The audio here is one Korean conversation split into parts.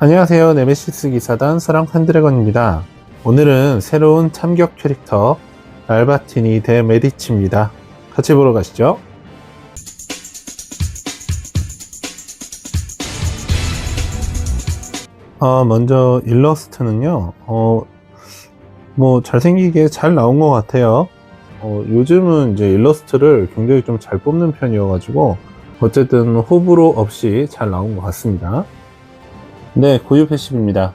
안녕하세요. 네메시스 기사단 서랑 펜드래건입니다. 오늘은 새로운 참격 캐릭터 알바티니 대 메디치입니다. 같이 보러 가시죠. 먼저 일러스트는요, 잘생기게 잘 나온 것 같아요. 요즘은 이제 일러스트를 굉장히 좀 잘 뽑는 편이어가지고, 어쨌든 호불호 없이 잘 나온 것 같습니다. 네, 고유 패시브입니다.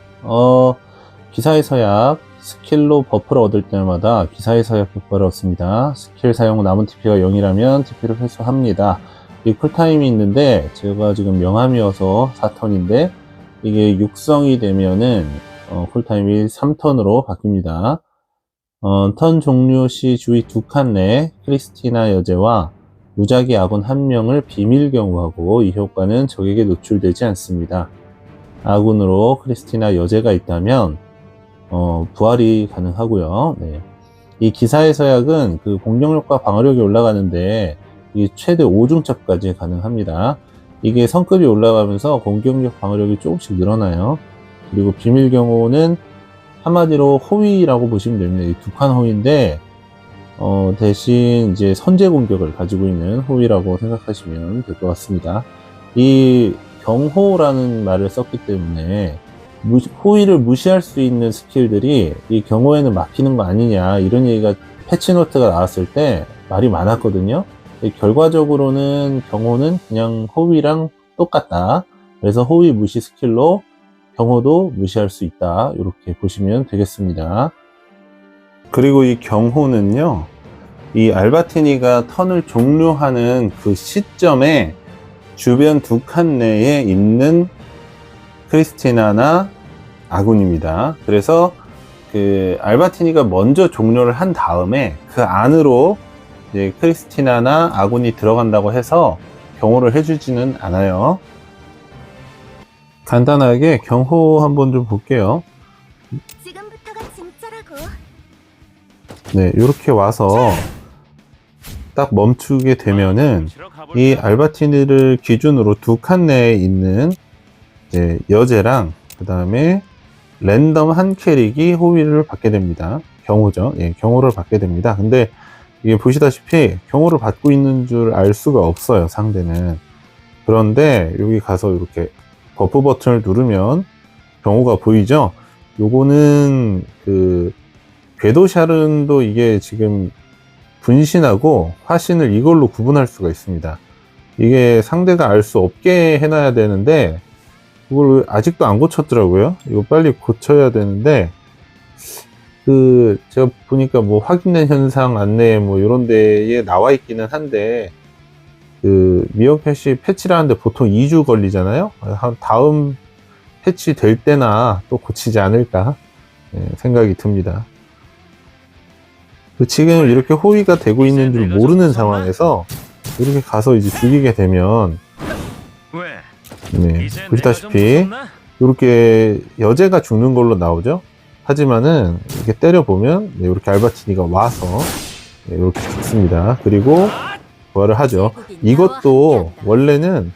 기사의 서약, 스킬로 버프를 얻을 때마다 기사의 서약 효과를 얻습니다. 스킬 사용 후 남은 TP가 0이라면 TP를 회수합니다. 이 쿨타임이 있는데, 제가 지금 명함이어서 4턴인데, 이게 육성이 되면은, 쿨타임이 3턴으로 바뀝니다. 턴 종료 시 주위 2칸 내 크리스티나 여제와 무작위 아군 1명을 비밀 경고하고 이 효과는 적에게 노출되지 않습니다. 아군으로 크리스티나 여제가 있다면 부활이 가능하고요. 네. 이 기사의 서약은 그 공격력과 방어력이 올라가는데 이게 최대 5중첩까지 가능합니다. 이게 성급이 올라가면서 공격력 방어력이 조금씩 늘어나요. 그리고 비밀 경호는 한마디로 호위라고 보시면 됩니다. 이 2칸 호위인데 대신 이제 선제 공격을 가지고 있는 호위라고 생각하시면 될 것 같습니다. 이 경호라는 말을 썼기 때문에 호위를 무시할 수 있는 스킬들이 이 경호에는 막히는 거 아니냐 이런 얘기가 패치노트가 나왔을 때 말이 많았거든요. 결과적으로는 경호는 그냥 호위랑 똑같다. 그래서 호위 무시 스킬로 경호도 무시할 수 있다. 이렇게 보시면 되겠습니다. 그리고 이 경호는요, 이 알바티니가 턴을 종료하는 그 시점에 주변 2칸 내에 있는 크리스티나나 아군입니다. 그래서 그 알바티니가 먼저 종료를 한 다음에 그 안으로 이제 크리스티나나 아군이 들어간다고 해서 경호를 해주지는 않아요. 간단하게 경호 한번 좀 볼게요. 지금부터가 진짜라고. 네, 이렇게 와서 딱 멈추게 되면은 이 알바티니를 기준으로 2칸 내에 있는 이제 여제랑 그 다음에 랜덤 한 캐릭이 호위를 받게 됩니다. 경호죠. 예, 경호를 받게 됩니다. 근데 이게 보시다시피 경호를 받고 있는 줄 알 수가 없어요, 상대는. 그런데 여기 가서 이렇게 버프 버튼을 누르면 경호가 보이죠? 요거는 그 궤도 샬은도 이게 지금 분신하고 화신을 이걸로 구분할 수가 있습니다. 이게 상대가 알 수 없게 해놔야 되는데 이걸 아직도 안 고쳤더라고요. 이거 빨리 고쳐야 되는데 그 제가 보니까 뭐 확인된 현상 안내 뭐 이런 데에 나와 있기는 한데 그 미어캣이 패치를 하는데 보통 2주 걸리잖아요. 한 다음 패치 될 때나 또 고치지 않을까 생각이 듭니다. 지금 이렇게 호위가 되고 있는 줄 모르는 상황에서 이렇게 가서 이제 죽이게 되면 네, 보시다시피 이렇게 여제가 죽는 걸로 나오죠. 하지만은 이렇게 때려보면 네, 이렇게 알바티니가 와서 네, 이렇게 죽습니다. 그리고 부활을 하죠. 이것도 원래는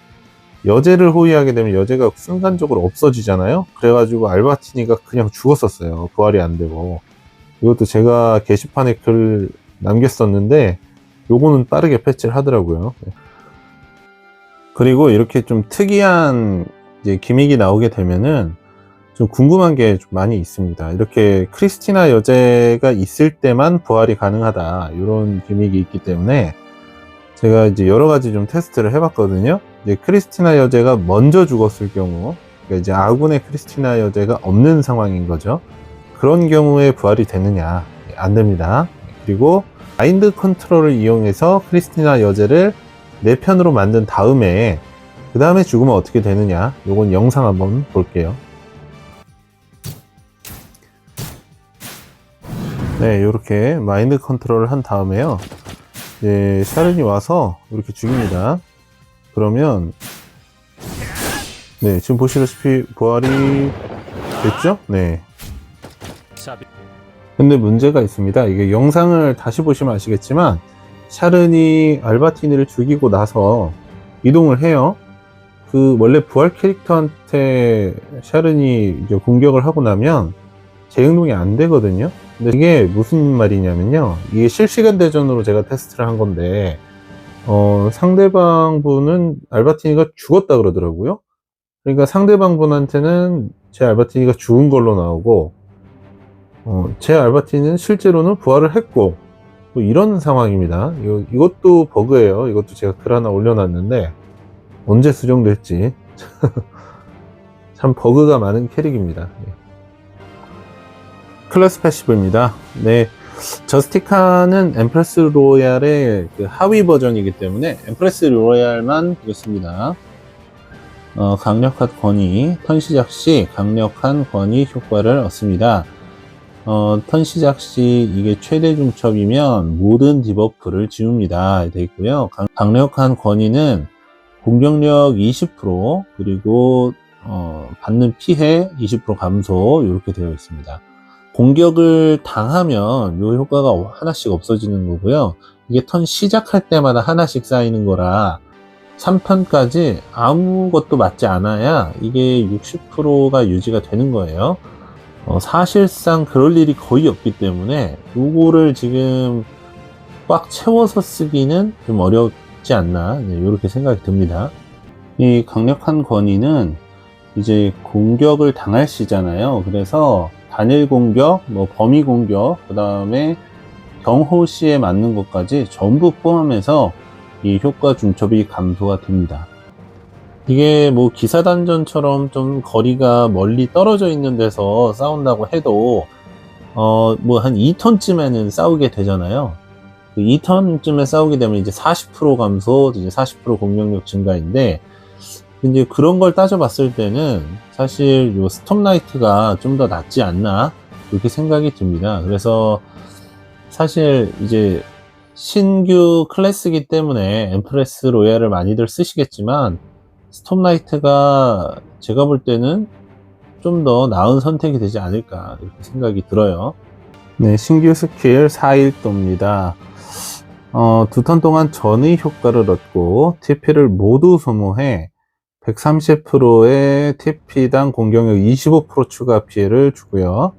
여제를 호위하게 되면 여제가 순간적으로 없어지잖아요. 그래가지고 알바티니가 그냥 죽었었어요. 부활이 안 되고. 이것도 제가 게시판에 글 남겼었는데 요거는 빠르게 패치를 하더라고요. 그리고 이렇게 좀 특이한 이제 기믹이 나오게 되면은 좀 궁금한 게 좀 많이 있습니다. 이렇게 크리스티나 여제가 있을 때만 부활이 가능하다 이런 기믹이 있기 때문에 제가 이제 여러 가지 좀 테스트를 해봤거든요. 이제 크리스티나 여제가 먼저 죽었을 경우, 그러니까 이제 아군의 크리스티나 여제가 없는 상황인 거죠. 그런 경우에 부활이 되느냐? 안 됩니다. 그리고 마인드 컨트롤을 이용해서 크리스티나 여제를 내 편으로 만든 다음에 그 다음에 죽으면 어떻게 되느냐? 요건 영상 한번 볼게요. 네, 이렇게 마인드 컨트롤을 한 다음에요. 네, 샤른이 와서 이렇게 죽입니다. 그러면 네, 지금 보시다시피 부활이 됐죠? 네. 근데 문제가 있습니다. 이게 영상을 다시 보시면 아시겠지만 샤른이 알바티니를 죽이고 나서 이동을 해요. 그 원래 부활 캐릭터한테 샤른이 이제 공격을 하고 나면 재행동이 안 되거든요. 근데 이게 무슨 말이냐면요. 이게 실시간 대전으로 제가 테스트를 한 건데, 상대방 분은 알바티니가 죽었다 그러더라고요. 그러니까 상대방 분한테는 제 알바티니가 죽은 걸로 나오고, 제 알바티니는 실제로는 부활을 했고, 뭐 이런 상황입니다. 이것도 버그예요. 이것도 제가 글 하나 올려놨는데, 언제 수정될지. 참 버그가 많은 캐릭입니다. 클래스 패시브입니다. 네. 저스티카는 엠프레스 로얄의 그 하위 버전이기 때문에 엠프레스 로얄만 보겠습니다. 강력한 권위, 턴 시작 시 강력한 권위 효과를 얻습니다. 턴 시작 시 이게 최대 중첩이면 모든 디버프를 지웁니다. 되어 있고요. 강력한 권위는 공격력 20% 그리고 받는 피해 20% 감소 이렇게 되어 있습니다. 공격을 당하면 이 효과가 하나씩 없어지는 거고요. 이게 턴 시작할 때마다 하나씩 쌓이는 거라 3턴까지 아무것도 맞지 않아야 이게 60%가 유지가 되는 거예요. 사실상 그럴 일이 거의 없기 때문에 요거를 지금 꽉 채워서 쓰기는 좀 어렵지 않나, 네, 이렇게 생각이 듭니다. 이 강력한 권위는 이제 공격을 당할 시잖아요. 그래서 단일 공격, 뭐 범위 공격, 그 다음에 경호 시에 맞는 것까지 전부 포함해서 이 효과 중첩이 감소가 됩니다. 이게 뭐 기사단전처럼 좀 거리가 멀리 떨어져 있는 데서 싸운다고 해도 뭐 한 2턴쯤에는 싸우게 되잖아요. 2턴쯤에 싸우게 되면 이제 40% 감소, 이제 40% 공격력 증가인데, 이제 그런 걸 따져봤을 때는 사실 요 스톰라이트가 좀 더 낫지 않나 이렇게 생각이 듭니다. 그래서 사실 이제 신규 클래스이기 때문에 엠프레스 로얄을 많이들 쓰시겠지만 스톰라이트가 제가 볼 때는 좀 더 나은 선택이 되지 않을까 이렇게 생각이 들어요. 네, 신규 스킬 4일도입니다. 2턴 동안 전의 효과를 얻고 TP를 모두 소모해 130%의 TP당 공격력 25% 추가 피해를 주고요.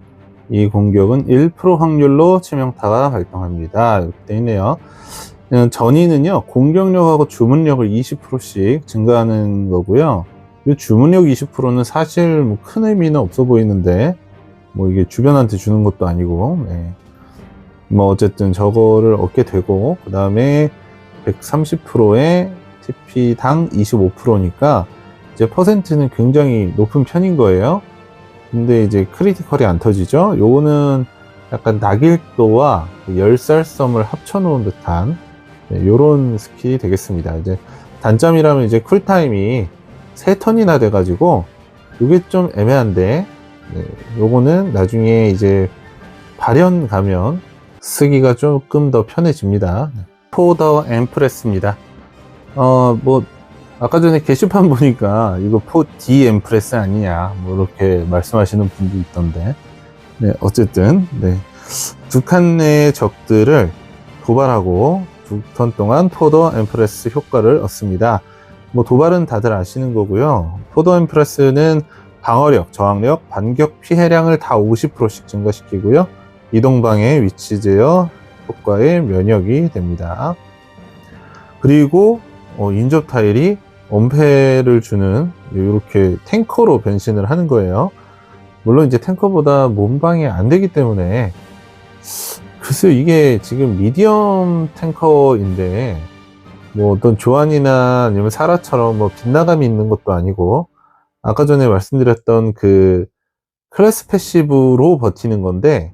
이 공격은 1% 확률로 치명타가 발동합니다. 이렇게 되어 있네요. 전이는요, 공격력하고 주문력을 20%씩 증가하는 거고요. 이 주문력 20%는 사실 뭐 큰 의미는 없어 보이는데, 뭐 이게 주변한테 주는 것도 아니고, 네. 뭐 어쨌든 저거를 얻게 되고, 그 다음에 130%의 TP당 25%니까 이제 퍼센트는 굉장히 높은 편인 거예요. 근데 이제 크리티컬이 안 터지죠. 요거는 약간 낙일도와 열살섬을 합쳐놓은 듯한, 네, 요런 스킬이 되겠습니다. 이제 단점이라면 이제 쿨타임이 3턴이나 돼가지고 요게 좀 애매한데, 네, 요거는 나중에 이제 발현 가면 쓰기가 조금 더 편해집니다. 포더 엠프레스입니다. 뭐 아까 전에 게시판 보니까 이거 D 엠프레스 아니냐 뭐 이렇게 말씀하시는 분도 있던데, 네, 어쨌든 네, 두 칸 내의 적들을 도발하고 2턴 동안 포더 엠프레스 효과를 얻습니다. 뭐 도발은 다들 아시는 거고요. 포더 엠프레스는 방어력, 저항력, 반격 피해량을 다 50%씩 증가시키고요. 이동방해, 위치 제어 효과에 면역이 됩니다. 그리고 인접 타일이 엄폐를 주는 이렇게 탱커로 변신을 하는 거예요. 물론 이제 탱커보다 몸방이 안 되기 때문에, 글쎄요, 이게 지금 미디엄 탱커인데 뭐 어떤 조안이나 아니면 사라처럼 뭐 빗나감이 있는 것도 아니고, 아까 전에 말씀드렸던 그 클래스 패시브로 버티는 건데,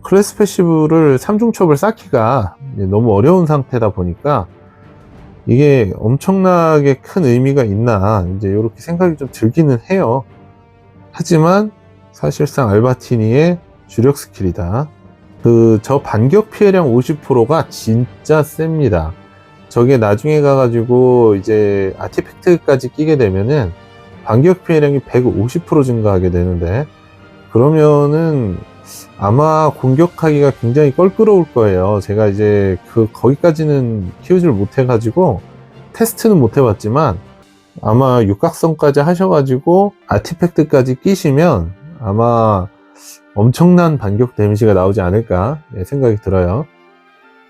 클래스 패시브를 3중첩을 쌓기가 너무 어려운 상태다 보니까 이게 엄청나게 큰 의미가 있나 이제 이렇게 생각이 좀 들기는 해요. 하지만 사실상 알바티니의 주력 스킬이다. 저 반격 피해량 50%가 진짜 셉니다. 저게 나중에 가가지고 이제 아티팩트까지 끼게 되면은 반격 피해량이 150% 증가하게 되는데, 그러면은 아마 공격하기가 굉장히 껄끄러울 거예요. 제가 이제 거기까지는 키우지를 못해가지고 테스트는 못 해봤지만 아마 육각성까지 하셔가지고 아티팩트까지 끼시면 아마 엄청난 반격 데미지가 나오지 않을까 생각이 들어요.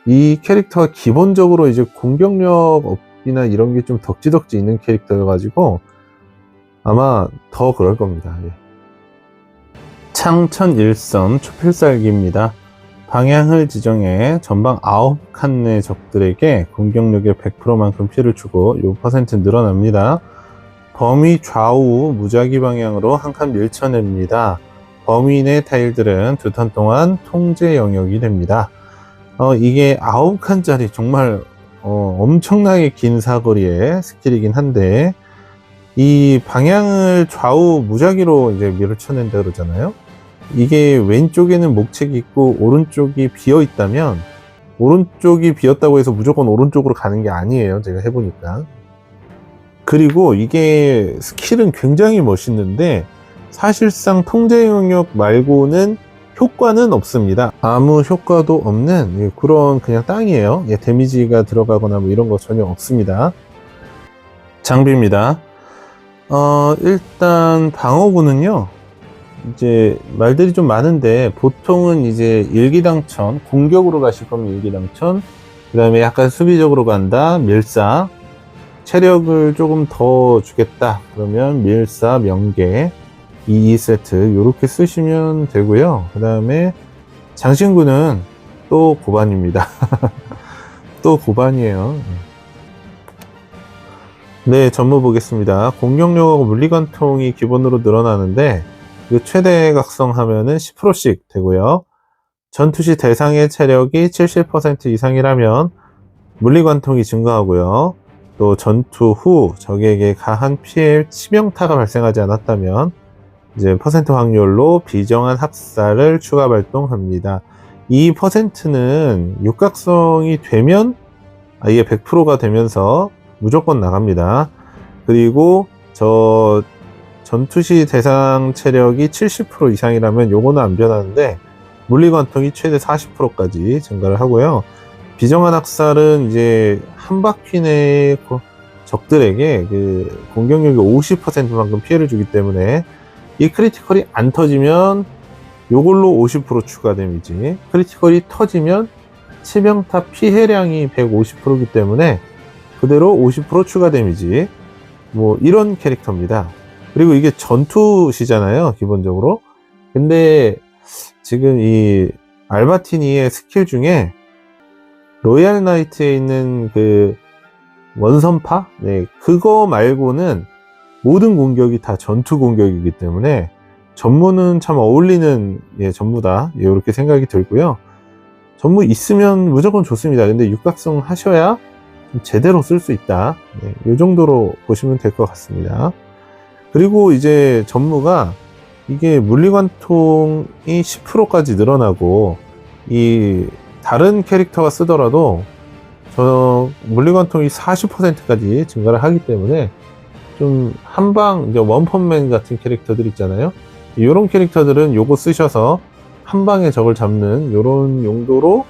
이 캐릭터가 기본적으로 이제 공격력 업이나 이런 게 좀 덕지덕지 있는 캐릭터여가지고 아마 더 그럴 겁니다. 창천일선 초필살기입니다. 방향을 지정해 전방 9칸 내 적들에게 공격력의 100%만큼 피해를 주고 요 퍼센트 늘어납니다. 범위 좌우 무작위 방향으로 한 칸 밀쳐냅니다. 범위 내 타일들은 2턴 동안 통제 영역이 됩니다. 이게 9칸짜리 정말 엄청나게 긴 사거리의 스킬이긴 한데 이 방향을 좌우 무작위로 이제 밀어쳐낸다 그러잖아요. 이게 왼쪽에는 목책이 있고 오른쪽이 비어 있다면 오른쪽이 비었다고 해서 무조건 오른쪽으로 가는 게 아니에요. 제가 해보니까. 그리고 이게 스킬은 굉장히 멋있는데 사실상 통제 영역 말고는 효과는 없습니다. 아무 효과도 없는 그런 그냥 땅이에요. 데미지가 들어가거나 뭐 이런 거 전혀 없습니다. 장비입니다. 일단 방어구는요. 이제 말들이 좀 많은데 보통은 이제 일기당천, 공격으로 가실 거면 일기당천, 그 다음에 약간 수비적으로 간다, 밀사, 체력을 조금 더 주겠다 그러면 밀사, 명계 2세트 요렇게 쓰시면 되고요. 그 다음에 장신구는 또 고반입니다. 또 고반이에요. 네, 전무 보겠습니다. 공격력하고 물리관통이 기본으로 늘어나는데 그 최대 각성하면은 10%씩 되고요. 전투 시 대상의 체력이 70% 이상이라면 물리관통이 증가하고요. 또 전투 후 적에게 가한 피해 치명타가 발생하지 않았다면 이제 퍼센트 확률로 비정한 학살을 추가 발동합니다. 이 퍼센트는 육각성이 되면 아예 100%가 되면서 무조건 나갑니다. 그리고 전투시 대상 체력이 70% 이상이라면 요거는 안 변하는데 물리관통이 최대 40%까지 증가를 하고요. 비정한 학살은 이제 한 바퀴 내 적들에게 그 공격력이 50%만큼 피해를 주기 때문에 이 크리티컬이 안 터지면 요걸로 50% 추가 데미지, 크리티컬이 터지면 치명타 피해량이 150%이기 때문에 그대로 50% 추가 데미지, 뭐 이런 캐릭터입니다. 그리고 이게 전투시잖아요, 기본적으로. 근데 지금 이 알바티니의 스킬 중에 로얄 나이트에 있는 그 원선파? 네, 그거 말고는 모든 공격이 다 전투 공격이기 때문에 전무는 참 어울리는 전무다. 이렇게 생각이 들고요. 전무 있으면 무조건 좋습니다. 근데 육각성 하셔야 제대로 쓸 수 있다. 이 정도로 보시면 될 것 같습니다. 그리고 이제 전무가 이게 물리관통이 10%까지 늘어나고 이 다른 캐릭터가 쓰더라도 저 물리관통이 40%까지 증가를 하기 때문에 좀 한방 이제 원펀맨 같은 캐릭터들 있잖아요. 이런 캐릭터들은 요거 쓰셔서 한 방에 적을 잡는 이런 용도로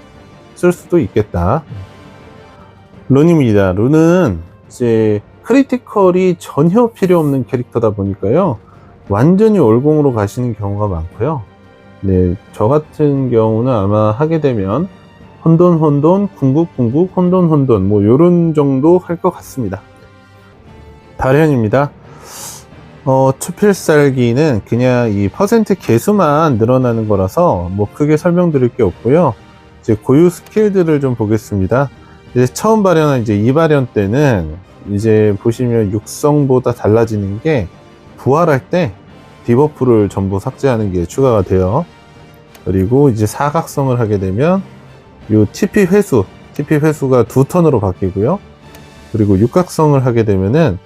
쓸 수도 있겠다. 룬입니다. 룬은 이제 크리티컬이 전혀 필요 없는 캐릭터다 보니까요. 완전히 월공으로 가시는 경우가 많고요. 네, 저 같은 경우는 아마 하게 되면 혼돈, 궁극, 혼돈 뭐 요런 정도 할 것 같습니다. 발현입니다. 투필살기는 그냥 이 퍼센트 개수만 늘어나는 거라서 뭐 크게 설명드릴 게 없고요. 이제 고유 스킬들을 좀 보겠습니다. 이제 처음 발현한 이제 2발현 때는 이제 보시면 육성보다 달라지는 게 부활할 때 디버프를 전부 삭제하는 게 추가가 돼요. 그리고 이제 사각성을 하게 되면 요 TP 회수가 2턴으로 바뀌고요. 그리고 육각성을 하게 되면은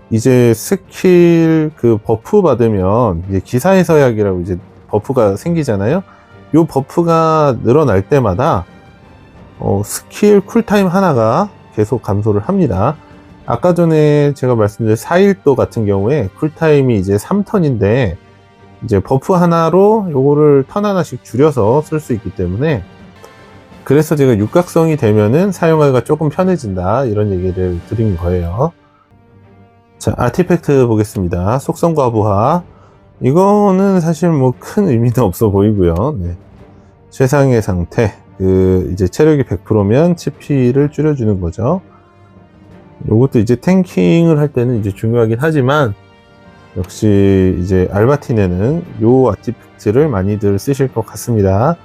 이제 스킬 그 버프 받으면 이제 기사의 서약이라고 이제 버프가 생기잖아요. 요 버프가 늘어날 때마다 스킬 쿨타임 하나가 계속 감소를 합니다. 아까 전에 제가 말씀드린 4일도 같은 경우에 쿨타임이 이제 3턴인데 이제 버프 하나로 요거를 턴 하나씩 줄여서 쓸 수 있기 때문에 그래서 제가 육각성이 되면은 사용하기가 조금 편해진다 이런 얘기를 드린 거예요. 자, 아티팩트 보겠습니다. 속성과 부하. 이거는 사실 뭐 큰 의미는 없어 보이고요. 네. 최상의 상태. 이제 체력이 100%면 치피를 줄여주는 거죠. 요것도 이제 탱킹을 할 때는 이제 중요하긴 하지만, 역시 이제 알바틴에는 요 아티팩트를 많이들 쓰실 것 같습니다.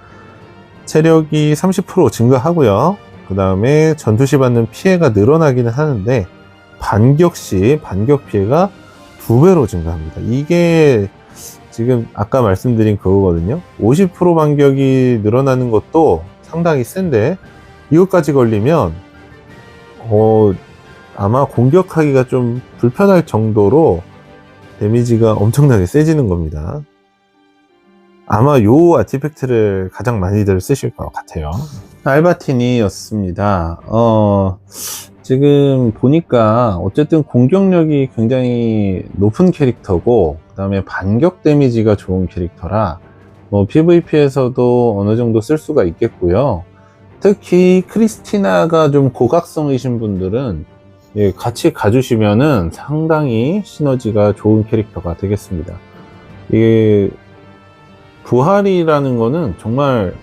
체력이 30% 증가하고요. 그 다음에 전투시 받는 피해가 늘어나기는 하는데, 반격 시 반격 피해가 2배로 증가합니다. 이게 지금 아까 말씀드린 그거거든요. 50% 반격이 늘어나는 것도 상당히 센데, 이것까지 걸리면 아마 공격하기가 좀 불편할 정도로 데미지가 엄청나게 세지는 겁니다. 아마 요 아티팩트를 가장 많이들 쓰실 것 같아요. 알바틴이었습니다. 지금 보니까 어쨌든 공격력이 굉장히 높은 캐릭터고, 그 다음에 반격 데미지가 좋은 캐릭터라 뭐 PVP에서도 어느 정도 쓸 수가 있겠고요. 특히 크리스티나가 좀 고각성이신 분들은 같이 가주시면은 상당히 시너지가 좋은 캐릭터가 되겠습니다. 이게 부활이라는 거는 정말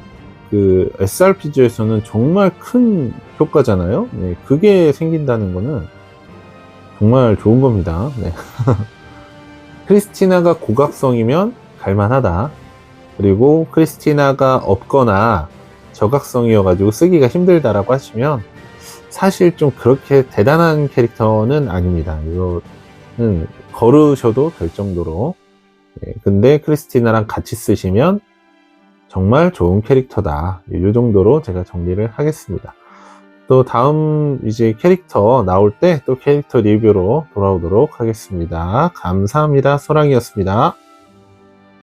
SRPG에서는 정말 큰 효과잖아요. 네, 그게 생긴다는 거는 정말 좋은 겁니다. 네. 크리스티나가 고각성이면 갈만하다. 그리고 크리스티나가 없거나 저각성이어가지고 쓰기가 힘들다라고 하시면 사실 좀 그렇게 대단한 캐릭터는 아닙니다. 이거는 걸으셔도 될 정도로. 근데 크리스티나랑 같이 쓰시면 정말 좋은 캐릭터다. 이 정도로 제가 정리를 하겠습니다. 또 다음 이제 캐릭터 나올 때 또 캐릭터 리뷰로 돌아오도록 하겠습니다. 감사합니다. 소랑이었습니다.